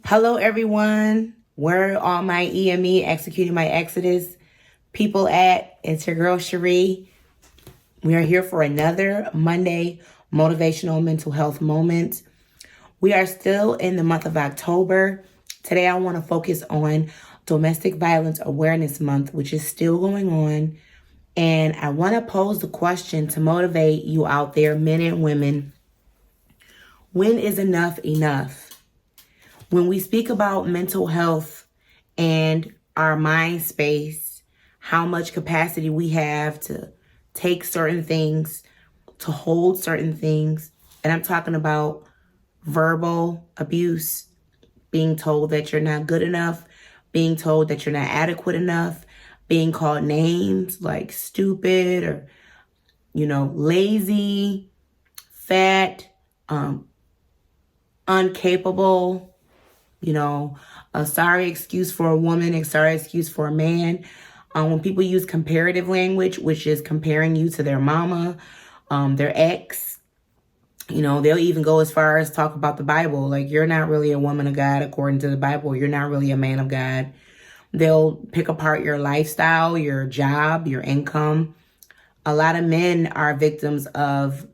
Hello, everyone. Where are all my EME executing my Exodus people at? It's your girl, Sheree. We are here for another Monday motivational mental health moment. We are still in the month of October. Today, I want to focus on Domestic Violence Awareness Month, which is still going on. And I want to pose the question to motivate you out there, men and women. When is enough enough? When we speak about mental health and our mind space, how much capacity we have to take certain things, to hold certain things, and I'm talking about verbal abuse, being told that you're not good enough, being told that you're not adequate enough, being called names like stupid or, lazy, fat, incapable, a sorry excuse for a woman, a sorry excuse for a man. When people use comparative language, which is comparing you to their mama, their ex, they'll even go as far as talk about the Bible. Like, you're not really a woman of God according to the Bible. You're not really a man of God. They'll pick apart your lifestyle, your job, your income. A lot of men are victims of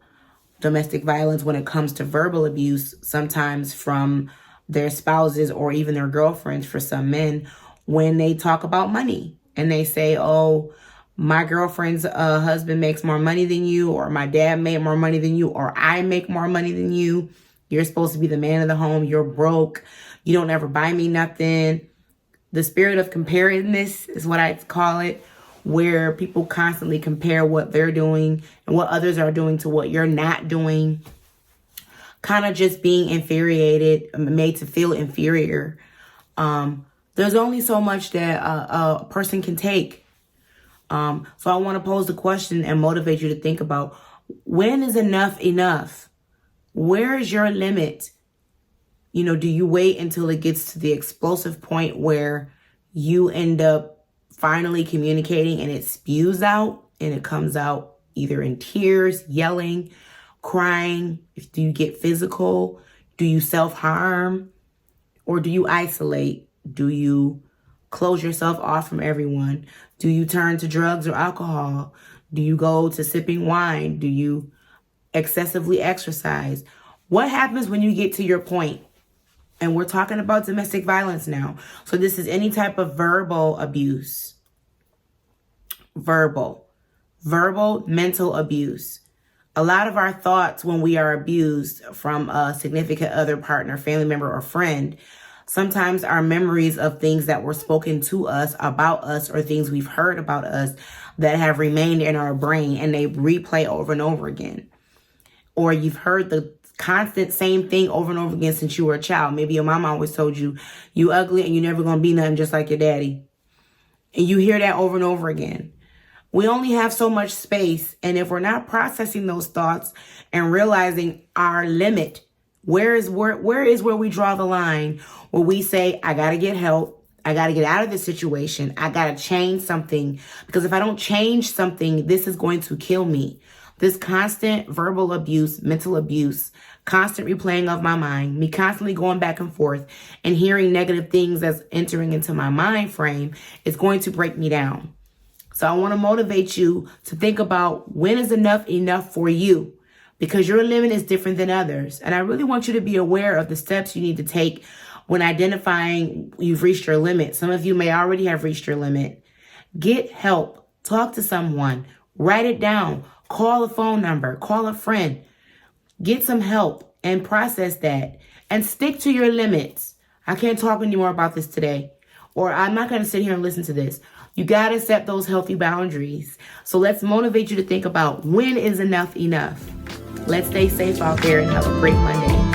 domestic violence when it comes to verbal abuse, sometimes from their spouses or even their girlfriends for some men, when they talk about money and they say, oh, my girlfriend's husband makes more money than you, or my dad made more money than you, or I make more money than you. You're supposed to be the man of the home. You're broke. You don't ever buy me nothing. The spirit of comparedness is what I call it, where people constantly compare what they're doing and what others are doing to what you're not doing. Kind of just being infuriated, made to feel inferior. There's only so much that a person can take. So I want to pose the question and motivate you to think about, when is enough enough? Where is your limit? Do you wait until it gets to the explosive point where you end up finally communicating and it spews out and it comes out either in tears, yelling, crying? Do you get physical? Do you self-harm? Or do you isolate? Do you close yourself off from everyone? Do you turn to drugs or alcohol? Do you go to sipping wine? Do you excessively exercise? What happens when you get to your point? And we're talking about domestic violence now. So this is any type of verbal abuse. Verbal, mental abuse. A lot of our thoughts when we are abused from a significant other, partner, family member, or friend, sometimes are memories of things that were spoken to us, about us, or things we've heard about us that have remained in our brain and they replay over and over again. Or you've heard the constant same thing over and over again since you were a child. Maybe your mama always told you, you ugly and you're never going to be nothing just like your daddy. And you hear that over and over again. We only have so much space. And if we're not processing those thoughts and realizing our limit, where is where we draw the line where we say, I got to get help. I got to get out of this situation. I got to change something, because if I don't change something, this is going to kill me. This constant verbal abuse, mental abuse, constant replaying of my mind, me constantly going back and forth and hearing negative things that's entering into my mind frame is going to break me down. So I want to motivate you to think about, when is enough for you? Because your limit is different than others. And I really want you to be aware of the steps you need to take when identifying you've reached your limit. Some of you may already have reached your limit. Get help. Talk to someone. Write it down. Call a phone number. Call a friend. Get some help and process that. And stick to your limits. I can't talk anymore about this today, or I'm not going to sit here and listen to this. You got to set those healthy boundaries. So let's motivate you to think about, when is enough enough? Let's stay safe out there and have a great Monday.